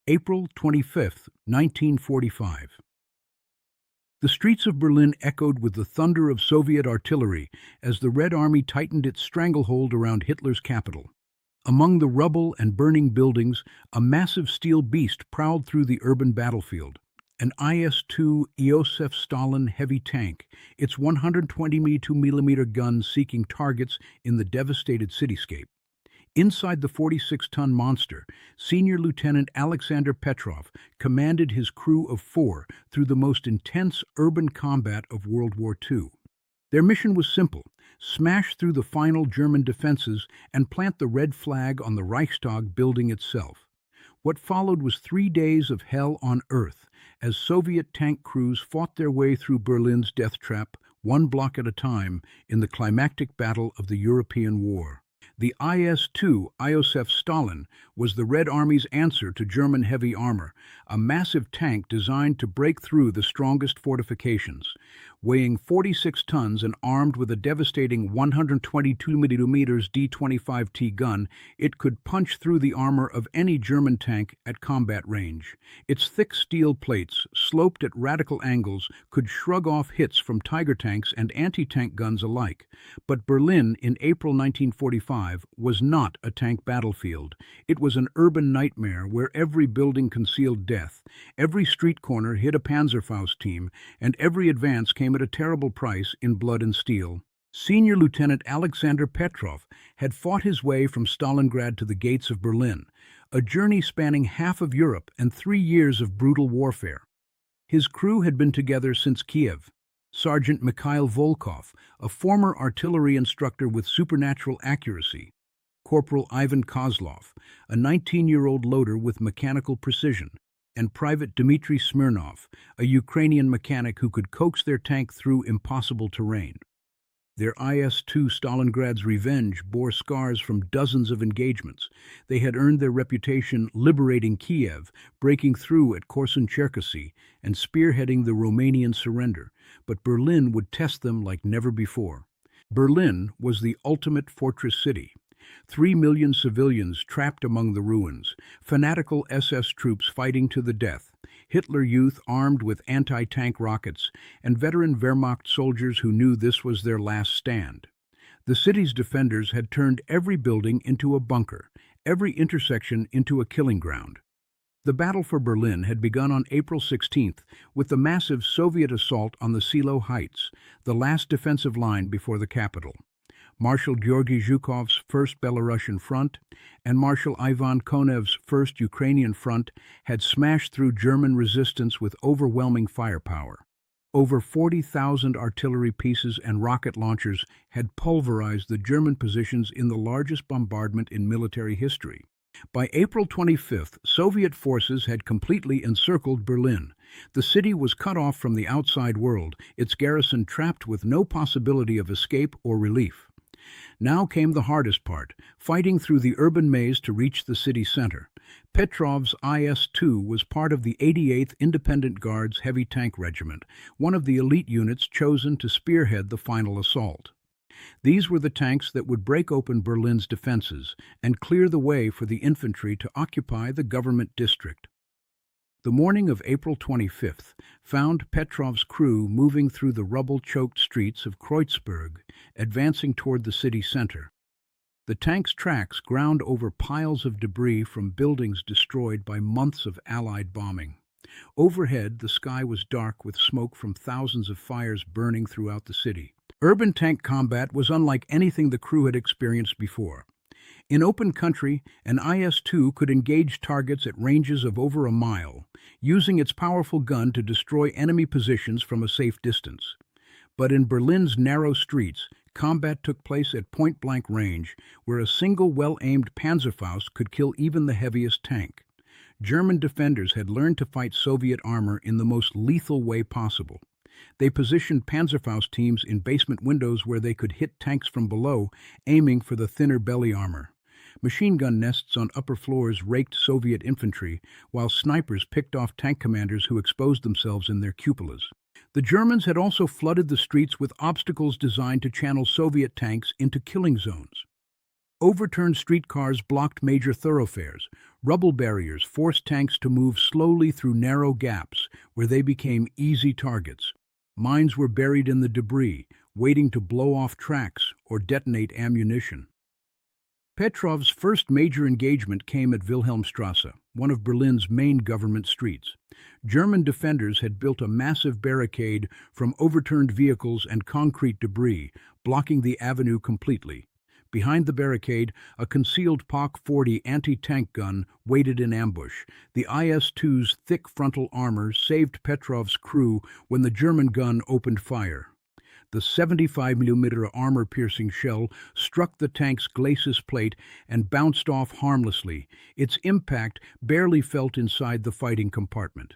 April 25, 1945. The streets of Berlin echoed with the thunder of Soviet artillery as the Red Army tightened its stranglehold around Hitler's capital. Among the rubble and burning buildings, a massive steel beast prowled through the urban battlefield. An IS-3 Iosif Stalin heavy tank, its 122mm gun seeking targets in the devastated cityscape. Inside the 46-ton monster, Senior Lieutenant Aleksandr Petrov commanded his crew of 4 through the most intense urban combat of World War II. Their mission was simple: smash through the final German defenses and plant the red flag on the Reichstag building itself. What followed was 3 days of hell on earth, as Soviet tank crews fought their way through Berlin's death trap, one block at a time, in the climactic battle of the European War. The IS-3 Iosif Stalin was the Red Army's answer to German heavy armor, a massive tank designed to break through the strongest fortifications. Weighing 46 tons and armed with a devastating 122mm D-25T gun, it could punch through the armor of any German tank at combat range. Its thick steel plates, sloped at radical angles, could shrug off hits from Tiger tanks and anti-tank guns alike. But Berlin in April 1945 was not a tank battlefield. It was an urban nightmare where every building concealed death, every street corner hid a Panzerfaust team, and every advance came at a terrible price in blood and steel. Senior Lieutenant Aleksandr Petrov had fought his way from Stalingrad to the gates of Berlin, a journey spanning half of Europe and 3 years of brutal warfare. His crew had been together since Kiev. Sergeant Mikhail Volkov, a former artillery instructor with supernatural accuracy; Corporal Ivan Kozlov, a 19-year-old loader with mechanical precision; and Private Dmitry Smirnov, a Ukrainian mechanic who could coax their tank through impossible terrain. Their IS-2 Stalingrad's revenge bore scars from dozens of engagements. They had earned their reputation liberating Kiev, breaking through at Korsun-Cherkasy, and spearheading the Romanian surrender, but Berlin would test them like never before. Berlin was the ultimate fortress city. 3 million civilians trapped among the ruins, fanatical SS troops fighting to the death, Hitler Youth armed with anti-tank rockets, and veteran Wehrmacht soldiers who knew this was their last stand. The city's defenders had turned every building into a bunker, every intersection into a killing ground. The battle for Berlin had begun on April 16th with the massive Soviet assault on the Silo Heights, the last defensive line before the capital. Marshal Georgy Zhukov's 1st Belarusian Front and Marshal Ivan Konev's 1st Ukrainian Front had smashed through German resistance with overwhelming firepower. Over 40,000 artillery pieces and rocket launchers had pulverized the German positions in the largest bombardment in military history. By April 25th, Soviet forces had completely encircled Berlin. The city was cut off from the outside world, its garrison trapped with no possibility of escape or relief. Now came the hardest part, fighting through the urban maze to reach the city center. Petrov's IS-2 was part of the 88th Independent Guards Heavy Tank Regiment, one of the elite units chosen to spearhead the final assault. These were the tanks that would break open Berlin's defenses and clear the way for the infantry to occupy the government district. The morning of April 25th found Petrov's crew moving through the rubble-choked streets of Kreuzberg, advancing toward the city center. The tank's tracks ground over piles of debris from buildings destroyed by months of Allied bombing. Overhead, the sky was dark with smoke from thousands of fires burning throughout the city. Urban tank combat was unlike anything the crew had experienced before. In open country, an IS-2 could engage targets at ranges of over a mile, using its powerful gun to destroy enemy positions from a safe distance. But in Berlin's narrow streets, combat took place at point-blank range, where a single well-aimed Panzerfaust could kill even the heaviest tank. German defenders had learned to fight Soviet armor in the most lethal way possible. They positioned Panzerfaust teams in basement windows where they could hit tanks from below, aiming for the thinner belly armor. Machine gun nests on upper floors raked Soviet infantry, while snipers picked off tank commanders who exposed themselves in their cupolas. The Germans had also flooded the streets with obstacles designed to channel Soviet tanks into killing zones. Overturned streetcars blocked major thoroughfares. Rubble barriers forced tanks to move slowly through narrow gaps where they became easy targets. Mines were buried in the debris, waiting to blow off tracks or detonate ammunition. Petrov's first major engagement came at Wilhelmstrasse, one of Berlin's main government streets. German defenders had built a massive barricade from overturned vehicles and concrete debris, blocking the avenue completely. Behind the barricade, a concealed PaK-40 anti-tank gun waited in ambush. The IS-2's thick frontal armor saved Petrov's crew when the German gun opened fire. The 75mm armor-piercing shell struck the tank's glacis plate and bounced off harmlessly, its impact barely felt inside the fighting compartment.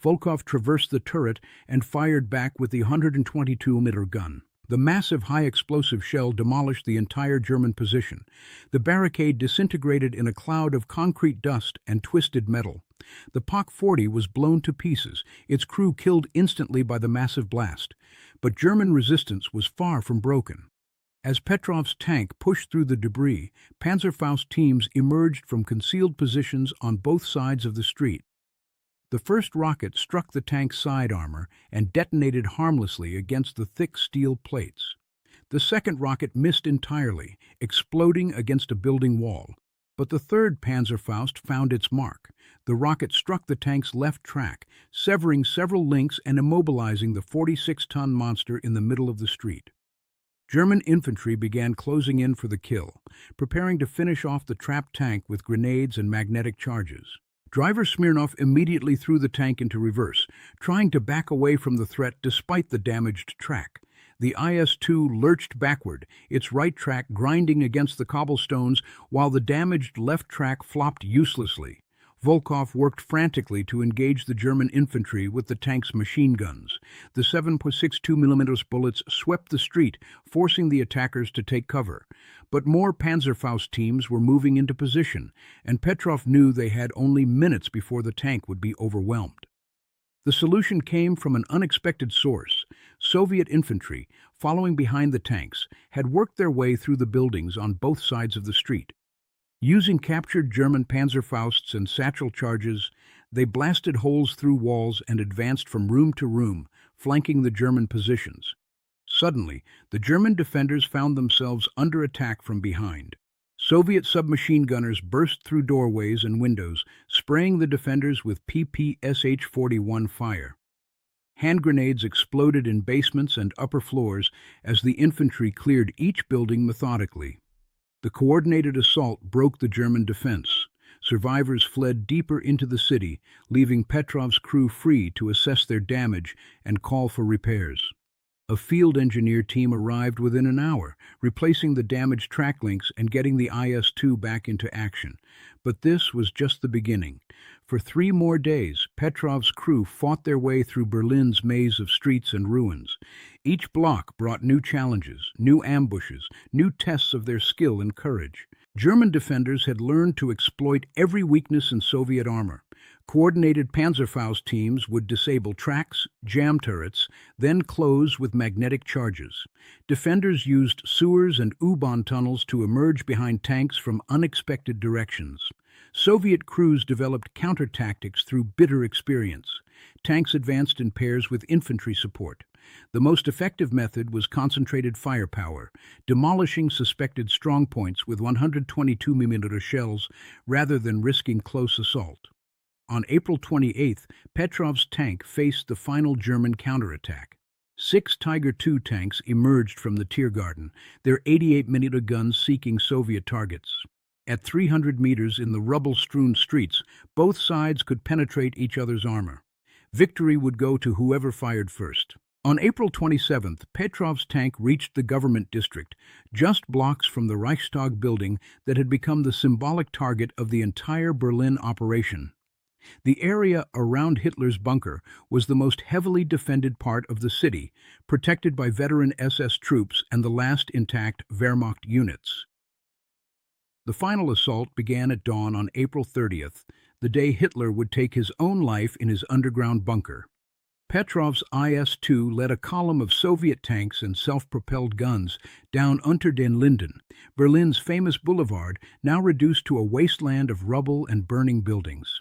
Volkov traversed the turret and fired back with the 122mm gun. The massive high-explosive shell demolished the entire German position. The barricade disintegrated in a cloud of concrete dust and twisted metal. The PaK-40 was blown to pieces, its crew killed instantly by the massive blast. But German resistance was far from broken. As Petrov's tank pushed through the debris, Panzerfaust teams emerged from concealed positions on both sides of the street. The first rocket struck the tank's side armor and detonated harmlessly against the thick steel plates. The second rocket missed entirely, exploding against a building wall. But the third Panzerfaust found its mark. The rocket struck the tank's left track, severing several links and immobilizing the 46-ton monster in the middle of the street. German infantry began closing in for the kill, preparing to finish off the trapped tank with grenades and magnetic charges. Driver Smirnov immediately threw the tank into reverse, trying to back away from the threat despite the damaged track. The IS-2 lurched backward, its right track grinding against the cobblestones while the damaged left track flopped uselessly. Volkov worked frantically to engage the German infantry with the tank's machine guns. The 7.62mm bullets swept the street, forcing the attackers to take cover. But more Panzerfaust teams were moving into position, and Petrov knew they had only minutes before the tank would be overwhelmed. The solution came from an unexpected source. Soviet infantry, following behind the tanks, had worked their way through the buildings on both sides of the street. Using captured German Panzerfausts and satchel charges, they blasted holes through walls and advanced from room to room, flanking the German positions. Suddenly, the German defenders found themselves under attack from behind. Soviet submachine gunners burst through doorways and windows, spraying the defenders with PPSH-41 fire. Hand grenades exploded in basements and upper floors as the infantry cleared each building methodically. The coordinated assault broke the German defense. Survivors fled deeper into the city, leaving Petrov's crew free to assess their damage and call for repairs. A field engineer team arrived within an hour, replacing the damaged track links and getting the IS-2 back into action. But this was just the beginning. For 3 more days, Petrov's crew fought their way through Berlin's maze of streets and ruins. Each block brought new challenges, new ambushes, new tests of their skill and courage. German defenders had learned to exploit every weakness in Soviet armor. Coordinated Panzerfaust teams would disable tracks, jam turrets, then close with magnetic charges. Defenders used sewers and U-Bahn tunnels to emerge behind tanks from unexpected directions. Soviet crews developed counter-tactics through bitter experience. Tanks advanced in pairs with infantry support. The most effective method was concentrated firepower, demolishing suspected strongpoints with 122mm shells rather than risking close assault. On April 28th, Petrov's tank faced the final German counterattack. 6 Tiger II tanks emerged from the Tiergarten, their 88mm guns seeking Soviet targets. At 300 meters in the rubble-strewn streets, both sides could penetrate each other's armor. Victory would go to whoever fired first. On April 27th, Petrov's tank reached the government district, just blocks from the Reichstag building that had become the symbolic target of the entire Berlin operation. The area around Hitler's bunker was the most heavily defended part of the city, protected by veteran SS troops and the last intact Wehrmacht units. The final assault began at dawn on April 30th, the day Hitler would take his own life in his underground bunker. Petrov's IS-2 led a column of Soviet tanks and self-propelled guns down Unter den Linden, Berlin's famous boulevard, now reduced to a wasteland of rubble and burning buildings.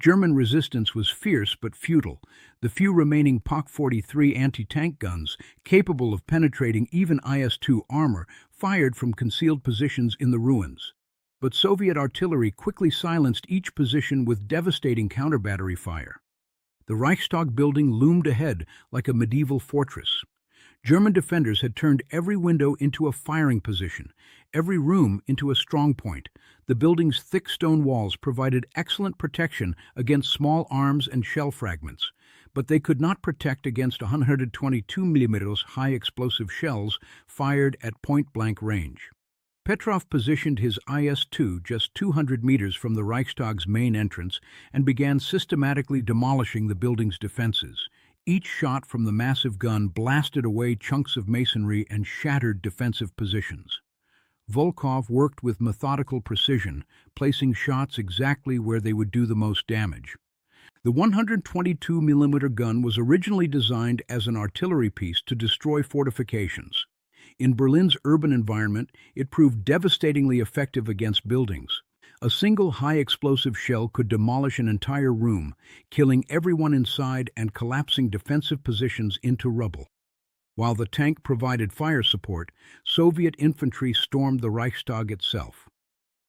German resistance was fierce but futile. The few remaining PaK-43 anti-tank guns, capable of penetrating even IS-2 armor, fired from concealed positions in the ruins. But Soviet artillery quickly silenced each position with devastating counter-battery fire. The Reichstag building loomed ahead like a medieval fortress. German defenders had turned every window into a firing position, every room into a strong point. The building's thick stone walls provided excellent protection against small arms and shell fragments, but they could not protect against 122 mm high explosive shells fired at point-blank range. Petrov positioned his IS-2 just 200 meters from the Reichstag's main entrance and began systematically demolishing the building's defenses. Each shot from the massive gun blasted away chunks of masonry and shattered defensive positions. Volkov worked with methodical precision, placing shots exactly where they would do the most damage. The 122 mm gun was originally designed as an artillery piece to destroy fortifications. In Berlin's urban environment, it proved devastatingly effective against buildings. A single high-explosive shell could demolish an entire room, killing everyone inside and collapsing defensive positions into rubble. While the tank provided fire support, Soviet infantry stormed the Reichstag itself.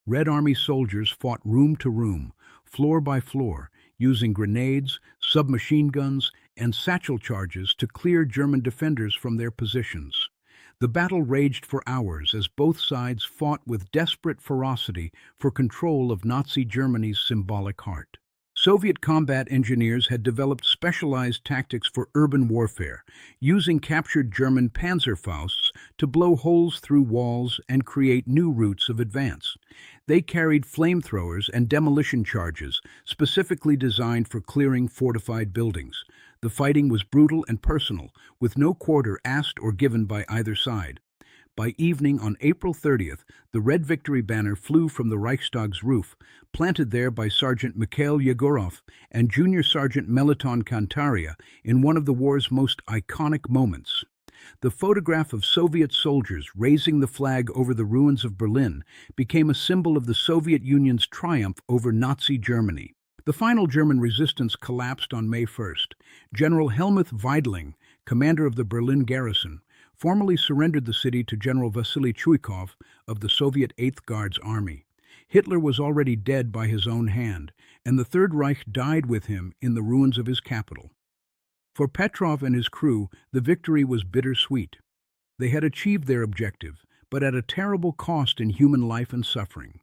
Red Army soldiers fought room to room, floor by floor, using grenades, submachine guns, and satchel charges to clear German defenders from their positions. The battle raged for hours as both sides fought with desperate ferocity for control of Nazi Germany's symbolic heart. Soviet combat engineers had developed specialized tactics for urban warfare, using captured German Panzerfausts to blow holes through walls and create new routes of advance. They carried flamethrowers and demolition charges, specifically designed for clearing fortified buildings. The fighting was brutal and personal, with no quarter asked or given by either side. By evening on April 30th, the Red Victory banner flew from the Reichstag's roof, planted there by Sergeant Mikhail Yegorov and Junior Sergeant Meliton Kantaria in one of the war's most iconic moments. The photograph of Soviet soldiers raising the flag over the ruins of Berlin became a symbol of the Soviet Union's triumph over Nazi Germany. The final German resistance collapsed on May 1st. General Helmuth Weidling, commander of the Berlin garrison, formally surrendered the city to General Vasily Chuikov of the Soviet 8th Guards Army. Hitler was already dead by his own hand, and the Third Reich died with him in the ruins of his capital. For Petrov and his crew, the victory was bittersweet. They had achieved their objective, but at a terrible cost in human life and suffering.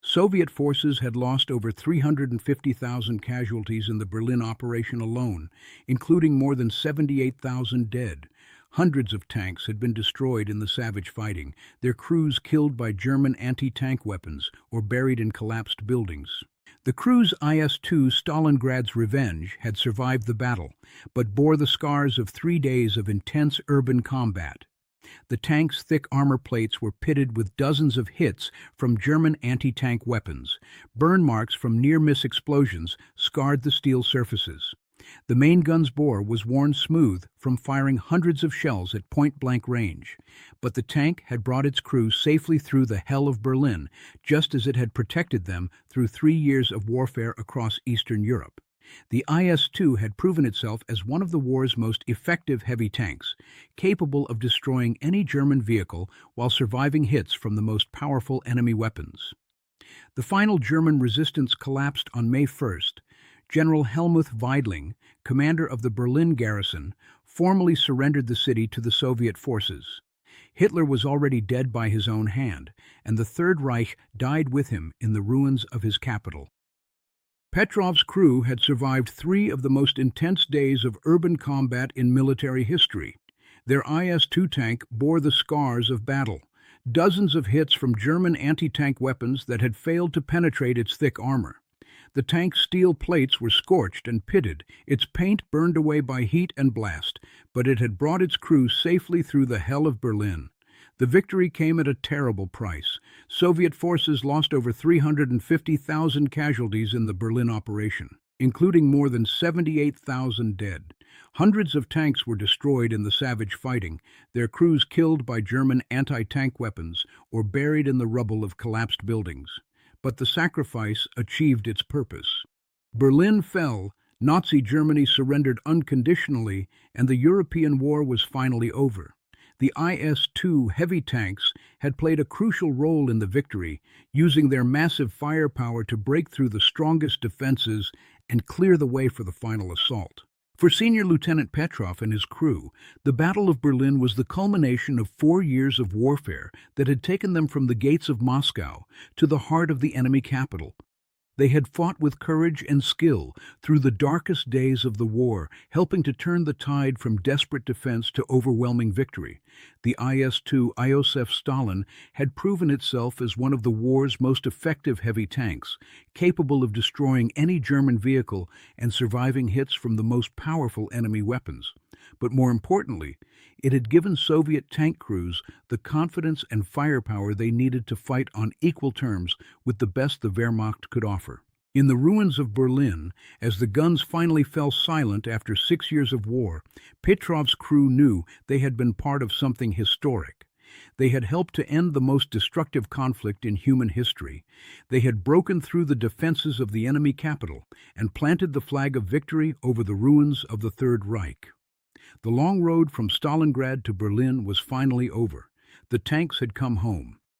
Soviet forces had lost over 350,000 casualties in the Berlin operation alone, including more than 78,000 dead. Hundreds of tanks had been destroyed in the savage fighting, their crews killed by German anti-tank weapons or buried in collapsed buildings. The crew's IS-2 Stalingrad's Revenge had survived the battle, but bore the scars of 3 days of intense urban combat. The tank's thick armor plates were pitted with dozens of hits from German anti-tank weapons. Burn marks from near-miss explosions scarred the steel surfaces. The main gun's bore was worn smooth from firing hundreds of shells at point-blank range, but the tank had brought its crew safely through the hell of Berlin, just as it had protected them through 3 years of warfare across Eastern Europe. The IS-2 had proven itself as one of the war's most effective heavy tanks, capable of destroying any German vehicle while surviving hits from the most powerful enemy weapons. The final German resistance collapsed on May 1st. General Helmuth Weidling, commander of the Berlin garrison, formally surrendered the city to the Soviet forces. Hitler was already dead by his own hand, and the Third Reich died with him in the ruins of his capital. Petrov's crew had survived 3 of the most intense days of urban combat in military history. Their IS-2 tank bore the scars of battle, dozens of hits from German anti-tank weapons that had failed to penetrate its thick armor. The tank's steel plates were scorched and pitted, its paint burned away by heat and blast, but it had brought its crew safely through the hell of Berlin. The victory came at a terrible price. Soviet forces lost over 350,000 casualties in the Berlin operation. including more than 78,000 dead. Hundreds of tanks were destroyed in the savage fighting, their crews killed by German anti-tank weapons or buried in the rubble of collapsed buildings. But the sacrifice achieved its purpose. Berlin fell, Nazi Germany surrendered unconditionally, and the European war was finally over. The IS-2 heavy tanks had played a crucial role in the victory, using their massive firepower to break through the strongest defenses and clear the way for the final assault. For Senior Lieutenant Petrov and his crew, the Battle of Berlin was the culmination of 4 years of warfare that had taken them from the gates of Moscow to the heart of the enemy capital. They had fought with courage and skill through the darkest days of the war, helping to turn the tide from desperate defense to overwhelming victory. The IS-2 Iosif Stalin had proven itself as one of the war's most effective heavy tanks, capable of destroying any German vehicle and surviving hits from the most powerful enemy weapons. But more importantly, it had given Soviet tank crews the confidence and firepower they needed to fight on equal terms with the best the Wehrmacht could offer. In the ruins of Berlin, as the guns finally fell silent after 6 years of war, Petrov's crew knew they had been part of something historic. They had helped to end the most destructive conflict in human history. They had broken through the defenses of the enemy capital and planted the flag of victory over the ruins of the Third Reich. The long road from Stalingrad to Berlin was finally over. The tanks had come home.